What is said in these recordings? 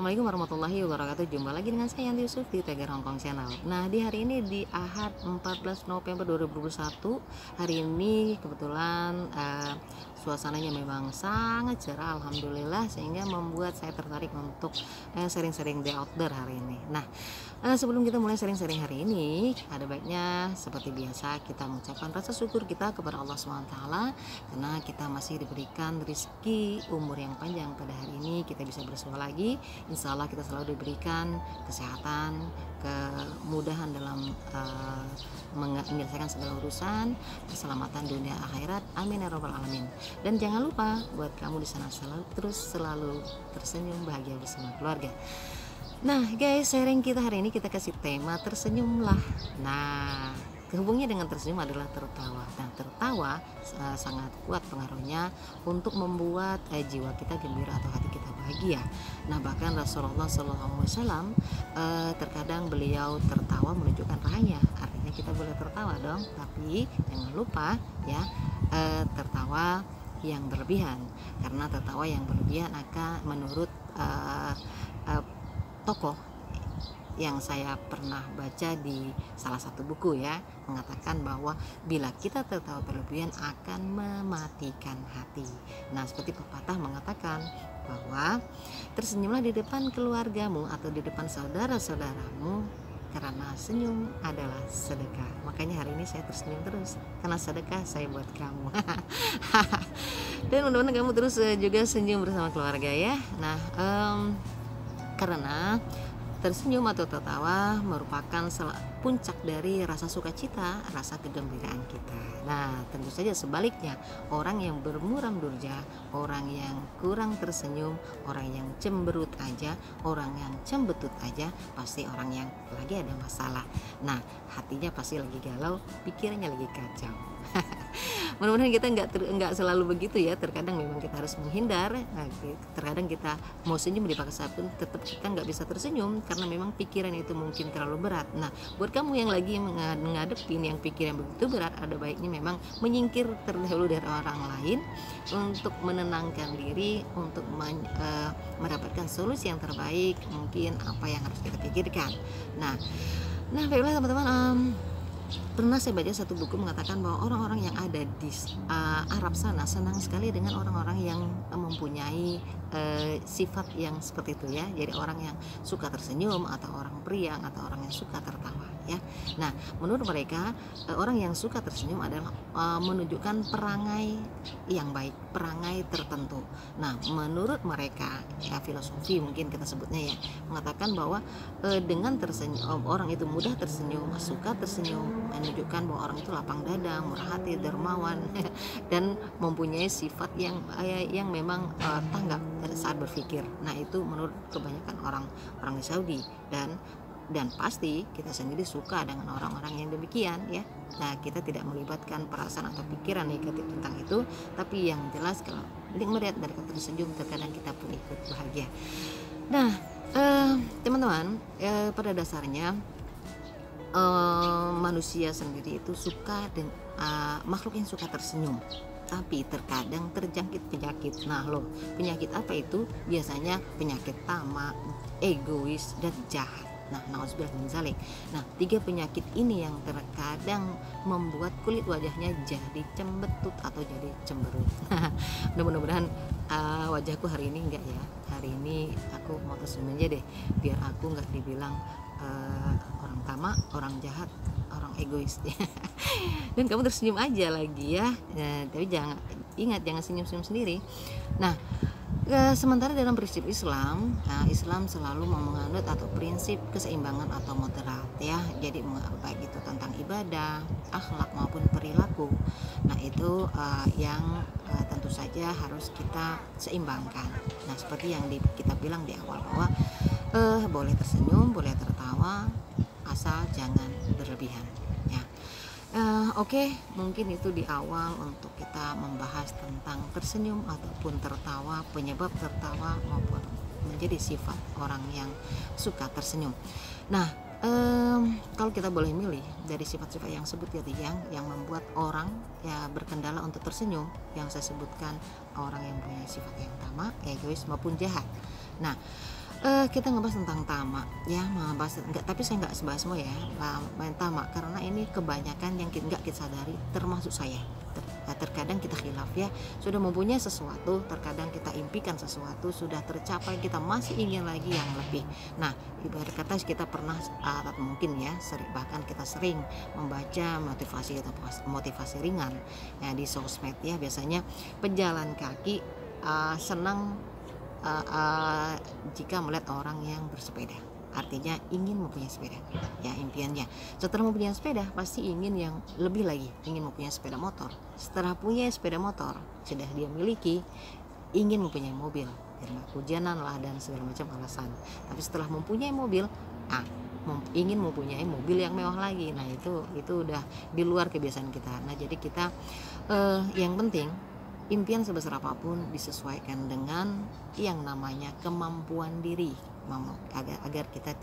Assalamualaikum warahmatullahi wabarakatuh. Jumpa lagi dengan saya Yanti Yusuf di Tegar Hongkong Channel. Nah, di hari ini di Ahad 14 November 2021, hari ini kebetulan suasananya memang sangat cerah, alhamdulillah, sehingga membuat saya tertarik untuk sering-sering di outdoor hari ini. Nah, sebelum kita mulai sering-sering hari ini, ada baiknya seperti biasa kita mengucapkan rasa syukur kita kepada Allah SWT, karena kita masih diberikan rezeki umur yang panjang. Pada hari ini kita bisa bersua lagi. Insya Allah kita selalu diberikan kesehatan, kemudahan dalam menyelesaikan segala urusan, keselamatan dunia akhirat, amin ya robbal alamin. Dan jangan lupa buat kamu di sana selalu tersenyum bahagia bersama keluarga. Nah guys, sharing kita hari ini kita kasih tema tersenyumlah. Nah, hubungnya dengan tersenyum adalah tertawa. Nah, tertawa sangat kuat pengaruhnya untuk membuat jiwa kita gembira atau hati kita bahagia. Nah, bahkan Rasulullah SAW terkadang beliau tertawa menunjukkan rahanya. Artinya kita boleh tertawa dong, tapi jangan lupa ya tertawa yang berlebihan, karena tertawa yang berlebihan akan menurut tokoh yang saya pernah baca di salah satu buku ya, mengatakan bahwa bila kita tertawa berlebihan akan mematikan hati. Nah, seperti pepatah mengatakan bahwa tersenyumlah di depan keluargamu atau di depan saudara-saudaramu, karena senyum adalah sedekah. Makanya hari ini saya tersenyum terus, karena sedekah saya buat kamu. Dan mudah-mudahan kamu terus juga senyum bersama keluarga ya. Nah, karena tersenyum atau tertawa merupakan puncak dari rasa sukacita, rasa kegembiraan kita. Nah, tentu saja sebaliknya, orang yang bermuram durja, orang yang kurang tersenyum, orang yang cemberut aja, orang yang cembetut aja, pasti orang yang lagi ada masalah. Nah, hatinya pasti lagi galau, pikirannya lagi kacau. Mudah-mudahan kita nggak selalu begitu ya. Terkadang memang kita harus menghindar. Nah, terkadang kita mau senyum dipaksa pun tetap kita nggak bisa tersenyum karena memang pikiran itu mungkin terlalu berat. Nah, buat kamu yang lagi menghadapin yang pikiran begitu berat, ada baiknya memang menyingkir terlebih dari orang lain untuk menenangkan diri, untuk mendapatkan solusi yang terbaik mungkin apa yang harus kita pikirkan. Nah baiklah teman-teman, pernah saya baca satu buku mengatakan bahwa orang-orang yang ada di Arab sana senang sekali dengan orang-orang yang mempunyai sifat yang seperti itu ya. Jadi orang yang suka tersenyum, atau orang periang, atau orang yang suka tertawa ya. Nah, menurut mereka orang yang suka tersenyum adalah menunjukkan perangai yang baik, perangai tertentu. Nah, menurut mereka ya, filosofi mungkin kita sebutnya ya, mengatakan bahwa dengan tersenyum orang itu mudah tersenyum, suka tersenyum, menunjukkan bahwa orang itu lapang dada, murah hati, dermawan dan mempunyai sifat yang memang tanggap saat berpikir. Nah, itu menurut kebanyakan orang di Saudi, dan pasti kita sendiri suka dengan orang-orang yang demikian ya. Nah, kita tidak melibatkan perasaan atau pikiran negatif tentang itu, tapi yang jelas kalau melihat dari kata tersenyum terkadang kita pun ikut bahagia. Nah, teman-teman, pada dasarnya manusia sendiri itu suka dengan makhluk yang suka tersenyum, tapi terkadang terjangkit penyakit. Nah penyakit apa itu? Biasanya penyakit tamak, egois, dan jahat. Nah, nauzubillah min dzalik. Nah, 3 penyakit ini yang terkadang membuat kulit wajahnya jadi cembetut atau jadi cemberut. Mudah-mudahan wajahku hari ini enggak ya. Hari ini aku mau tersenyum aja deh, biar aku enggak dibilang orang tamak, orang jahat, orang egois. Dan kamu tersenyum aja lagi ya. Tapi jangan senyum-senyum sendiri. Nah, sementara dalam prinsip Islam, Islam selalu menganut atau prinsip keseimbangan atau moderat ya. Jadi baik itu tentang ibadah, akhlak maupun perilaku. Nah, itu yang tentu saja harus kita seimbangkan. Nah, seperti yang kita bilang di awal bahwa boleh tersenyum, boleh tertawa, asal jangan berlebihan ya. Oke, mungkin itu di awal untuk kita membahas tentang tersenyum ataupun tertawa, penyebab tertawa maupun menjadi sifat orang yang suka tersenyum. Nah, kalau kita boleh milih dari sifat-sifat yang sebut tadi yang membuat orang ya berkendala untuk tersenyum, yang saya sebutkan orang yang punya sifat yang tamak, egois maupun jahat. Nah, Kita ngebahas tentang tamak ya, ngebahas enggak, tapi saya nggak sebahas semua ya, main tamak, karena ini kebanyakan yang nggak kita sadari, termasuk saya. Terkadang kita khilaf ya, sudah mempunyai sesuatu, terkadang kita impikan sesuatu sudah tercapai, kita masih ingin lagi yang lebih. Nah, ibarat kata kita pernah atau mungkin ya bahkan kita sering membaca motivasi atau motivasi ringan ya di sosmed ya, biasanya pejalan kaki senang jika melihat orang yang bersepeda, artinya ingin mempunyai sepeda ya, impiannya setelah mempunyai sepeda pasti ingin yang lebih lagi, ingin mempunyai sepeda motor. Setelah punya sepeda motor sudah dia miliki, ingin mempunyai mobil karena hujanan lah dan segala macam alasan. Tapi setelah mempunyai mobil, ingin mempunyai mobil yang mewah lagi. Nah itu udah di luar kebiasaan kita. Nah jadi kita yang penting impian sebesar apapun disesuaikan dengan yang namanya kemampuan diri, agar kita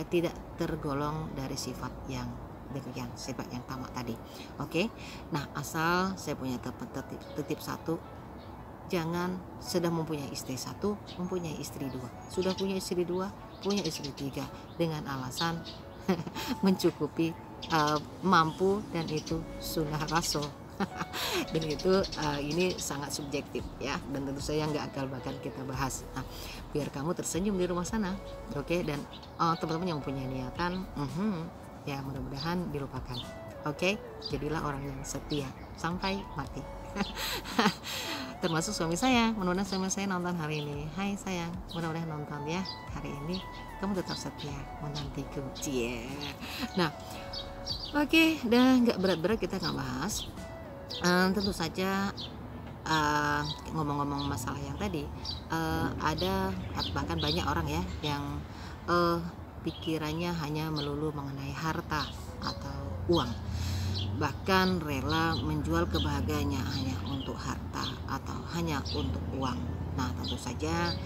tidak tergolong dari sifat yang demikian, sifat yang tamak tadi. Oke. Nah, asal saya punya titip satu, jangan sudah mempunyai istri satu, mempunyai istri dua. Sudah punya istri dua, punya istri tiga dengan alasan mencukupi, mampu, dan itu sunnah Rasul. Dan itu ini sangat subjektif ya, dan tentu saya nggak akan bahkan kita bahas. Nah, biar kamu tersenyum di rumah sana, oke? Dan teman-teman yang punya niatan, ya mudah-mudahan dilupakan. Oke, jadilah orang yang setia sampai mati. Termasuk suami saya, mudah-mudahan suami saya nonton hari ini. Hai sayang, mudah-mudahan nonton ya hari ini, kamu tetap setia menantiku. Cie. Nah, oke, dah nggak berat-berat kita nggak bahas. Tentu saja ngomong-ngomong masalah yang tadi, ada bahkan banyak orang ya yang pikirannya hanya melulu mengenai harta atau uang, bahkan rela menjual kebahagiaannya hanya untuk harta atau hanya untuk uang. Nah tentu saja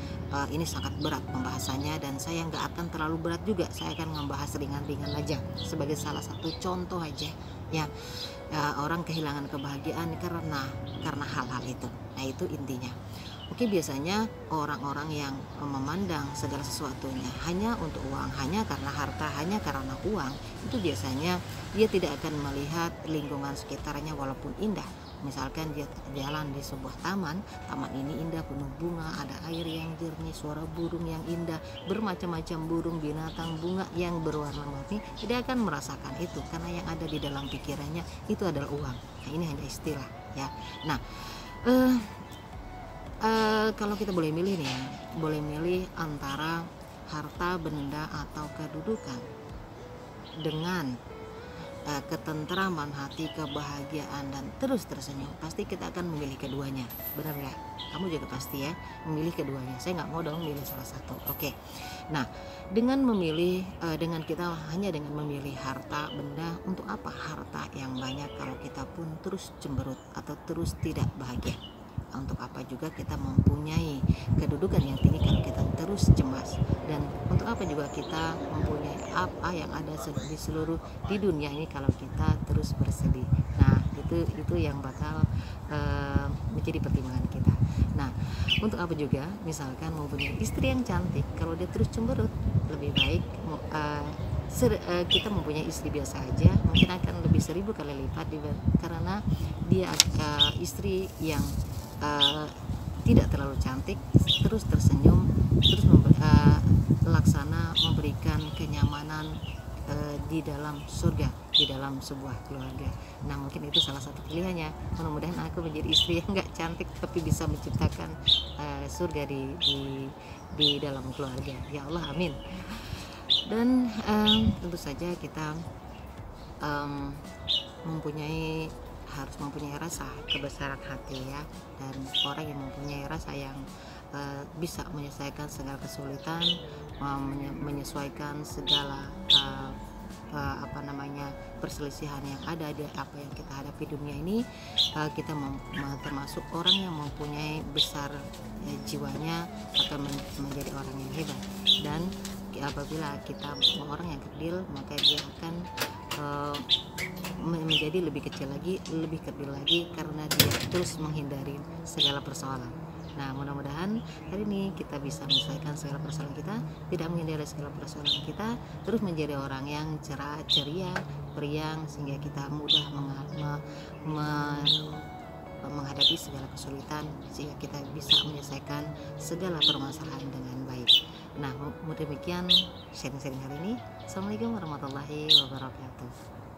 ini sangat berat pembahasannya, dan saya nggak akan terlalu berat juga, saya akan membahas ringan-ringan aja sebagai salah satu contoh aja ya. Orang kehilangan kebahagiaan karena hal-hal itu. Nah itu intinya. Oke, biasanya orang-orang yang memandang segala sesuatunya hanya untuk uang, hanya karena harta, hanya karena uang, itu biasanya dia tidak akan melihat lingkungan sekitarnya walaupun indah. Misalkan dia jalan di sebuah taman ini indah, penuh bunga, ada air yang jernih, suara burung yang indah, bermacam-macam burung, binatang, bunga yang berwarna-warni, tidak akan merasakan itu karena yang ada di dalam pikirannya itu adalah uang. Nah, ini hanya istilah ya. Nah, kalau kita boleh milih nih ya, boleh milih antara harta benda atau kedudukan dengan ketentraman hati, kebahagiaan, dan terus tersenyum, pasti kita akan memilih keduanya. Benar nggak? Kamu juga pasti ya memilih keduanya. Saya nggak mau dong milih salah satu. Oke. Nah, dengan memilih dengan memilih harta benda, untuk apa harta yang banyak kalau kita pun terus cemberut atau terus tidak bahagia? Untuk apa juga kita mempunyai kedudukan yang tinggi kalau kita terus cemas? Dan untuk apa juga kita mempunyai apa yang ada di seluruh di dunia ini kalau kita terus bersedih? Nah itu yang bakal menjadi pertimbangan kita. Nah untuk apa juga misalkan mempunyai istri yang cantik kalau dia terus cemberut? Lebih baik kita mempunyai istri biasa aja, mungkin akan lebih 1000 kali lipat karena dia istri yang tidak terlalu cantik, terus tersenyum, terus laksana memberikan kenyamanan di dalam surga, di dalam sebuah keluarga. Nah mungkin itu salah satu pilihannya. Mudah-mudahan aku menjadi istri yang nggak cantik tapi bisa menciptakan surga di dalam keluarga. Ya Allah, amin. Dan tentu saja kita harus mempunyai rasa kebesaran hati ya, dan orang yang mempunyai rasa yang bisa menyelesaikan segala kesulitan, menyesuaikan segala perselisihan yang ada di apa yang kita hadapi dunia ini. Kita termasuk orang yang mempunyai besar jiwanya akan menjadi orang yang hebat, dan apabila kita orang yang kerdil maka dia akan menjadi lebih kecil lagi, lebih kerdil lagi, karena dia terus menghindari segala persoalan. Nah, mudah-mudahan hari ini kita bisa menyelesaikan segala persoalan kita, tidak menghindari segala persoalan kita, terus menjadi orang yang cerah, ceria, periang, sehingga kita mudah menghadapi segala kesulitan, sehingga kita bisa menyelesaikan segala permasalahan dengan baik. Nah, demikian sharing-sharing hari ini. Assalamualaikum warahmatullahi wabarakatuh.